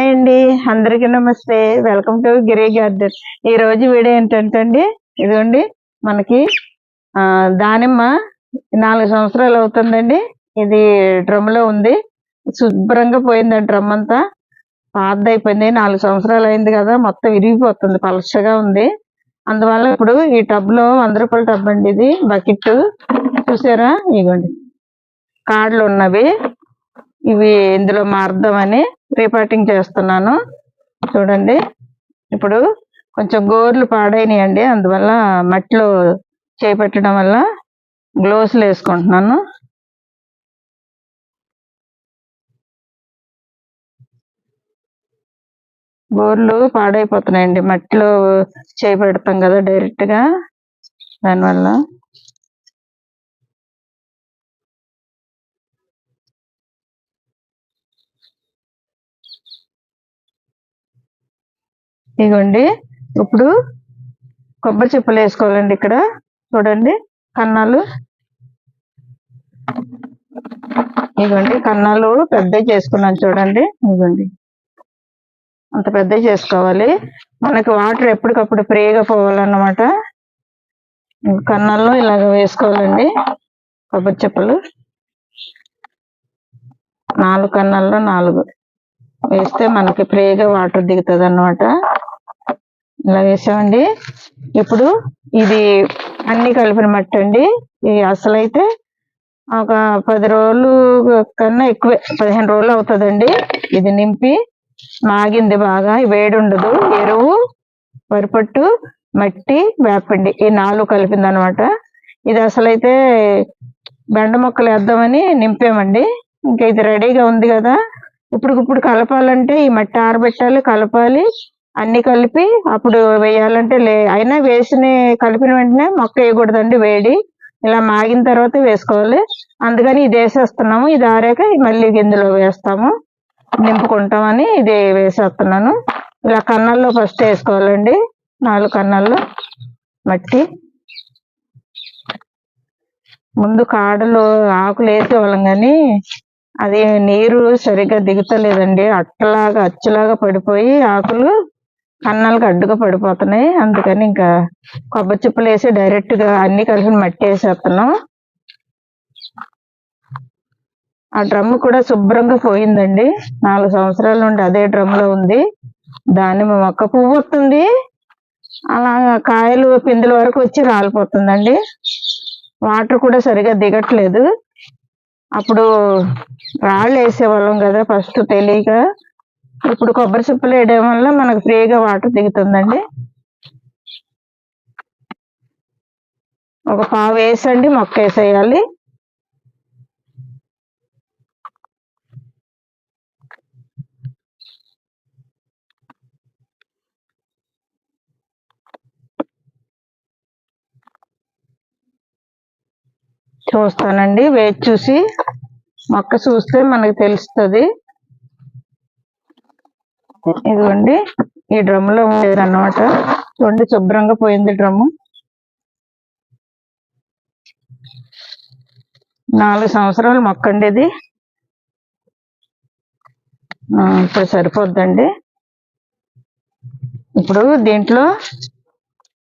Hi అండి, అందరికీ నమస్తే. Welcome to Giri garden. ఈ రోజు వీడియో ఏంటంటే అండి, ఇదిగోండి మనకి దానిమ్మ 4 సంవత్సరాలు అవుతుందండి. ఇది డ్రమ్లో ఉంది. శుభ్రంగా పోయిందండి, డ్రమ్ అంతా పాతదైపోయింది. 4 సంవత్సరాలు అయింది కదా, మొత్తం విరిగిపోతుంది, పలచగా ఉంది. అందువల్ల ఇప్పుడు ఈ టబ్లో 100 రూపాయల టబ్ అండి, ఇది బకెట్ చూసారా, ఇదిగోండి కాడలు ఉన్నవి. ఇవి ఇందులో మారుద్దామని రీపాటింగ్ చేస్తున్నాను. చూడండి, ఇప్పుడు కొంచెం గోర్లు పాడైనాయండి, అందువల్ల మట్టిలో చేపెట్టడం వల్ల గ్లోవ్స్లు వేసుకుంటున్నాను. గోర్లు పాడైపోతున్నాయండి, మట్టిలో చేపెడతాం కదా డైరెక్ట్గా, దానివల్ల. ఇదిగోండి, ఇప్పుడు కొబ్బరి చిప్పలు వేసుకోవాలండి. ఇక్కడ చూడండి, కన్నాలు. ఇదిగోండి కన్నాలు పెద్దవి చేసుకున్నాను చూడండి. ఇదిగోండి అంత పెద్దవి చేసుకోవాలి, మనకి వాటర్ ఎప్పటికప్పుడు ఫ్రీగా పోవాలన్నమాట. కన్నాల్లో ఇలాగ వేసుకోవాలండి కొబ్బరి చిప్పలు. 4 కన్నాల్లో 4 వేస్తే మనకి ఫ్రీగా వాటర్ దిగుతుంది అన్నమాట. ఇలా వేసామండి. ఇప్పుడు ఇది అన్ని కలిపిన మట్టి అండి. ఇది అసలైతే ఒక 10 రోజులు కన్నా ఎక్కువే, 15 రోజులు అవుతుందండి. ఇది నింపి మాగింది బాగా, వేడి ఉండదు. ఎరువు, వరిపట్టు, మట్టి, వేపండి, ఈ 4 కలిపింది అనమాట. ఇది అసలైతే బెండ మొక్కలు వేద్దామని నింపామండి. ఇంకా ఇది రెడీగా ఉంది కదా, ఇప్పుడు కలపాలంటే ఈ మట్టి ఆరబెట్టాలి, కలపాలి, అన్ని కలిపి అప్పుడు వేయాలంటే అయినా కలిపిన వెంటనే మొక్క వేయకూడదండి, వేడి. ఇలా మాగిన తర్వాత వేసుకోవాలి. అందుకని ఇది వేసేస్తున్నాము. ఇది ఆరాక మళ్ళీ గింజలో వేస్తాము, నింపుకుంటామని ఇది వేసేస్తున్నాను. ఇలా కన్నాల్లో ఫస్ట్ వేసుకోవాలండి, 4 కన్నాల్లో మట్టి. ముందు కాడలు ఆకులు వేసేవాళ్ళం కానీ అది నీరు సరిగ్గా దిగుతలేదండి, అచ్చులాగా పడిపోయి ఆకులు కన్నాలకు అడ్డుగా పడిపోతున్నాయి. అందుకని ఇంకా కొబ్బరి చిప్పలు వేసి డైరెక్ట్గా అన్ని కలిపి మట్టి వేసేస్తున్నాం. ఆ డ్రమ్ కూడా శుభ్రంగా పోయిందండి, 4 సంవత్సరాల నుండి అదే డ్రమ్లో ఉంది. దానిమ్మ మొక్క పువ్వు వస్తుంది, అలా కాయలు పిందుల వరకు వచ్చి రాలిపోతుందండి. వాటర్ కూడా సరిగా దిగట్లేదు. అప్పుడు రాళ్ళు వేసేవాళ్ళం కదా ఫస్ట్ తెలియక, ఇప్పుడు కొబ్బరి చిప్పలు వేయడం వల్ల మనకు ఫ్రీగా వాటర్ దిగుతుందండి. ఒక పావు వేసండి మొక్క వేసేయాలి. చూస్తానండి, వేచి చూసి మొక్క చూస్తే మనకు తెలుస్తుంది. ఇదిగోండి ఈ డ్రమ్లో ఉండేది అన్నమాట. చూడండి శుభ్రంగా పోయింది డ్రమ్ము. 4 సంవత్సరాల మొక్క అండి ఇది. ఇప్పుడు సరిపోద్దండి. ఇప్పుడు దీంట్లో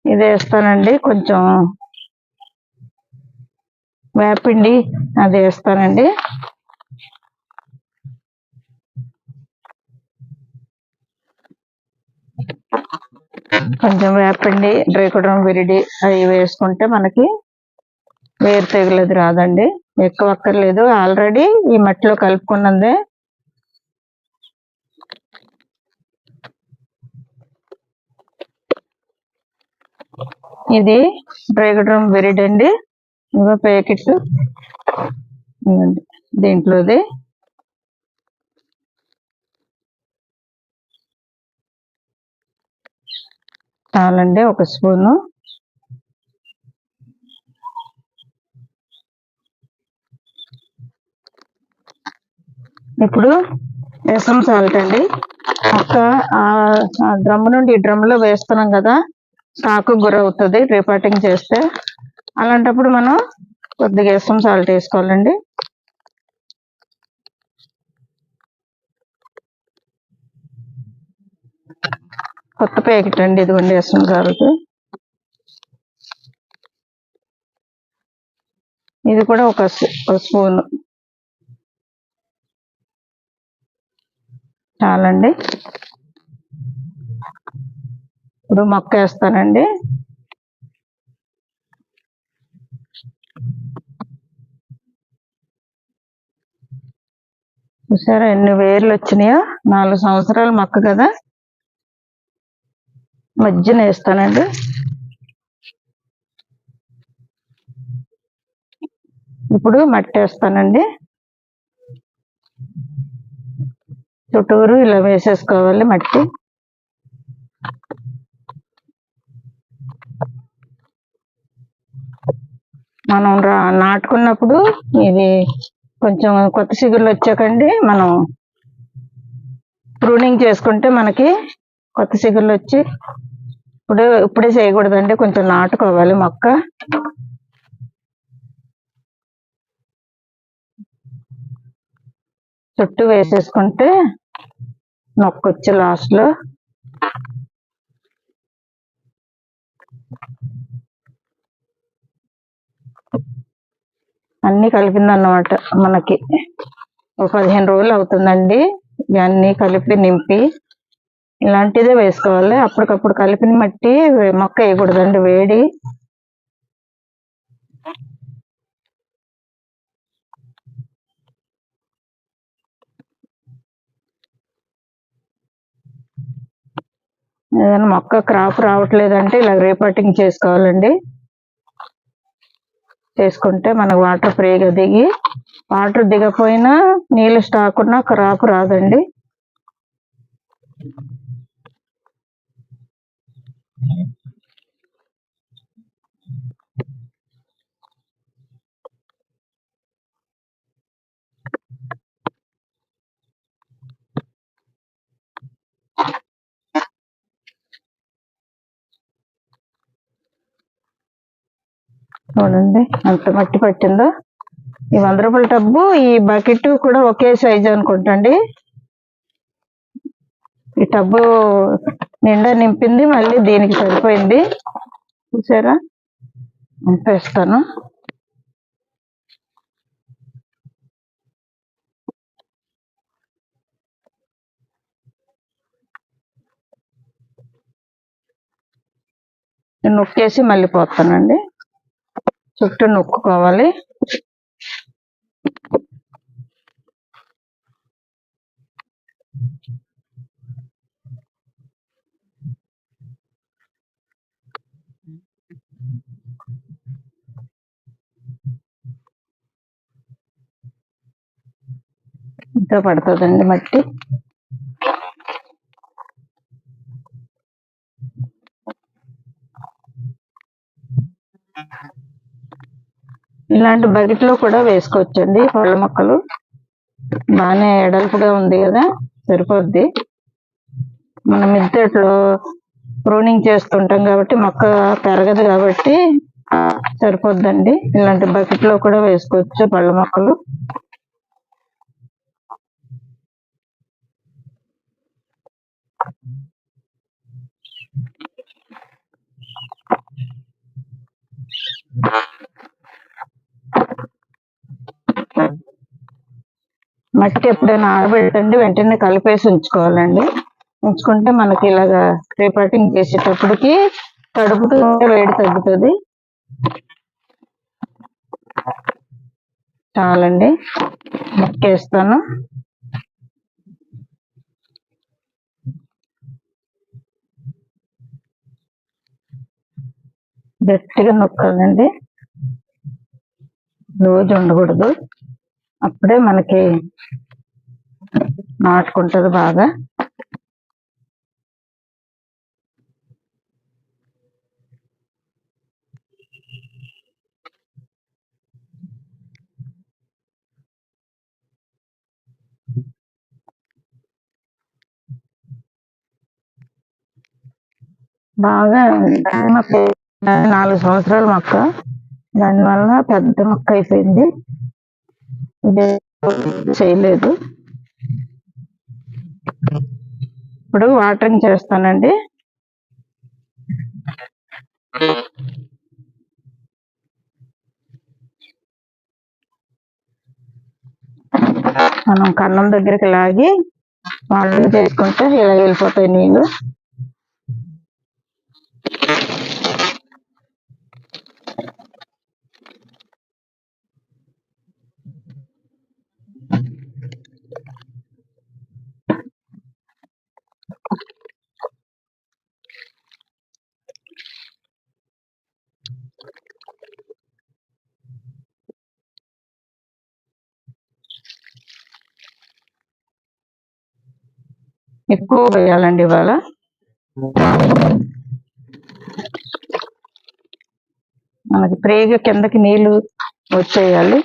ఇది వేస్తానండి, కొంచెం వేపిండి అది వేస్తానండి. కొంచెం వేపండి, డ్రైకోడర్మా విరిడి అవి వేసుకుంటే మనకి వేరు తెగులది రాదండి. ఎక్కువ అక్కర్లేదు, ఆల్రెడీ ఈ మట్టిలో కలుపుకున్నదే. ఇది డ్రైకోడర్మా విరిడి అండి, ఇంకో ప్యాకెట్ దీంట్లోది. చాలండి, 1 స్పూను. ఇప్పుడు ఎసమ్ సాల్ట్ అండి. మొక్క డ్రమ్ నుండి ఈ డ్రమ్లో వేస్తున్నాం కదా, సాకు గురవుతుంది రీపాటింగ్ చేస్తే. అలాంటప్పుడు మనం కొద్దిగా ఎసమ్ సాల్ట్ వేసుకోవాలండి. కొత్త ప్యాకెట్ అండి, ఇదిగోండి ఎస్ఎం సాల్ట్. ఇది కూడా ఒక స్పూన్ చాలండి. ఇప్పుడు మొక్క వేస్తానండి. చూసారా ఎన్ని వేర్లు వచ్చినాయో? 4 సంవత్సరాల మొక్క కదా. మధ్యన వేస్తానండి. ఇప్పుడు మట్టి వేస్తానండి. చుట్టూరు ఇలా వేసేసుకోవాలి మట్టి. మనం నాటుకున్నప్పుడు ఇది కొంచెం కొత్త చిగుర్లు వచ్చాకండి మనం ప్రూనింగ్ చేసుకుంటే మనకి కొత్త చిగుర్లు వచ్చి ఇప్పుడే చేయకూడదండి, కొంచెం నాటుకోవాలి మొక్క. చుట్టూ వేసేసుకుంటే నొక్కొచ్చి లాస్ట్లో అన్నీ కలిపిందన్నమాట. మనకి ఒక 15 రోజులు అవుతుందండి ఇవన్నీ కలిపి నింపి. ఇలాంటిదే వేసుకోవాలి. అప్పటికప్పుడు కలిపిన మట్టి మొక్క వేయకూడదండి, వేడి. ఏదైనా మొక్క క్రాప్ రావట్లేదంటే ఇలా రీపాటింగ్ చేసుకోవాలండి. చేసుకుంటే మనకు వాటర్ ఫ్రీగా దిగి, వాటర్ దిగపోయినా నీళ్ళు స్టాక్ ఉన్నా క్రాప్ రాదండి. చూడండి ఎంత మట్టి పట్టిందో. ఈ 100 రూపాయల టబ్బు ఈ బకెట్ కూడా ఒకే సైజు అనుకుంటండి. ఈ టబ్బు నిండా నింపింది, మళ్ళీ దీనికి సరిపోయింది. చూసారా? వేస్తాను. నొక్కేసి మళ్ళీ పోతానండి. చుట్టూ నొక్కుకోవాలి. ఇంకా పడుతుందండి మట్టి. ఇలాంటి బకెట్లో కూడా వేసుకోవచ్చండి పళ్ళ మొక్కలు. బాగానే ఎడల్పుగా ఉంది కదా, సరిపోద్ది. మనం మిద్దెట్లో ప్రూనింగ్ చేస్తుంటాం కాబట్టి మొక్క పెరగదు కాబట్టి సరిపోద్దండి. ఇలాంటి బకెట్లో కూడా వేసుకోవచ్చు పళ్ళ మొక్కలు. మట్టి ఎప్పుడైనా ఆరబెట్టండి, వెంటనే కలిపేసి ఉంచుకోవాలండి. ఉంచుకుంటే మనకి ఇలాగా రీపాటింగ్ చేసేటప్పటికి తడుపుతూ వేడి తగ్గుతుంది. చాలండి, నొక్కేస్తాను. గట్టిగా నొక్కాలండి, రోజు ఉండకూడదు. అప్పుడే మనకి నాటుకుంటుంది బాగా. బాగా 4 సంవత్సరాల మొక్క, దానివల్ల పెద్ద మొక్క అయిపోయింది. ఇదే చేయలేదు. ఇప్పుడు వాటరింగ్ చేస్తానండి. మనం కన్నం దగ్గరికి లాగి వాళ్ళు చేసుకుంటే ఇలా వెళ్ళిపోతాయి నీళ్ళు. ఎక్కువ వేయాలండి ఇవాళ. మనకి ప్రేగ కిందకి నీళ్లు వచ్చేయాలి.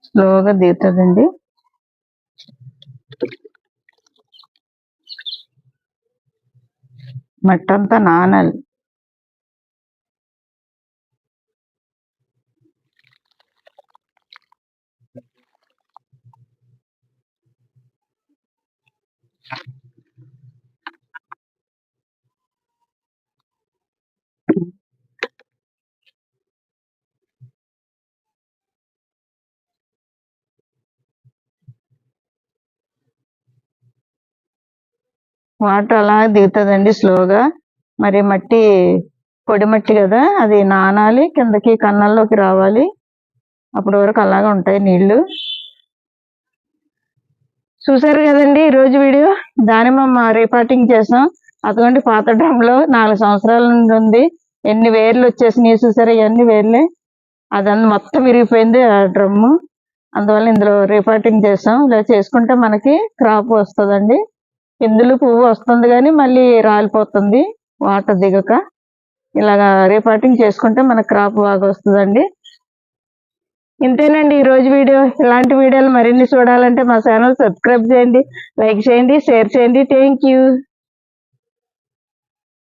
స్లోగా దిగుతుందండి. మట్టి అంతా నానాలి. వాటర్ అలా దిగుతుందండి స్లోగా. మరి మట్టి పొడి మట్టి కదా, అది నానాలి, కిందకి కన్నాల్లోకి రావాలి. అప్పటి వరకు అలాగే ఉంటాయి నీళ్లు. చూసారు కదండి ఈరోజు వీడియో. దానిమ్మ రీపాటింగ్ చేసాం. అటువంటి పాత డ్రమ్లో 4 సంవత్సరాల నుండి ఉంది. ఎన్ని వేర్లు వచ్చేసినాయి చూసారా, ఇవన్నీ వేర్లే. అదంతా మొత్తం విరిగిపోయింది ఆ డ్రమ్ము. అందువల్ల ఇందులో రీపాటింగ్ చేసాం. ఇలా చేసుకుంటే మనకి క్రాప్ వస్తుందండి. పిందులు పువ్వు వస్తుంది కానీ మళ్ళీ రాలిపోతుంది వాటర్ దిగక. ఇలాగా రీపాటింగ్ చేసుకుంటే మనకు క్రాప్ బాగా వస్తుందండి. ఇంతేనండి ఈరోజు వీడియో. ఇలాంటి వీడియోలు మరిన్ని చూడాలంటే మా ఛానల్ సబ్స్క్రైబ్ చేయండి, లైక్ చేయండి, షేర్ చేయండి. Thank you.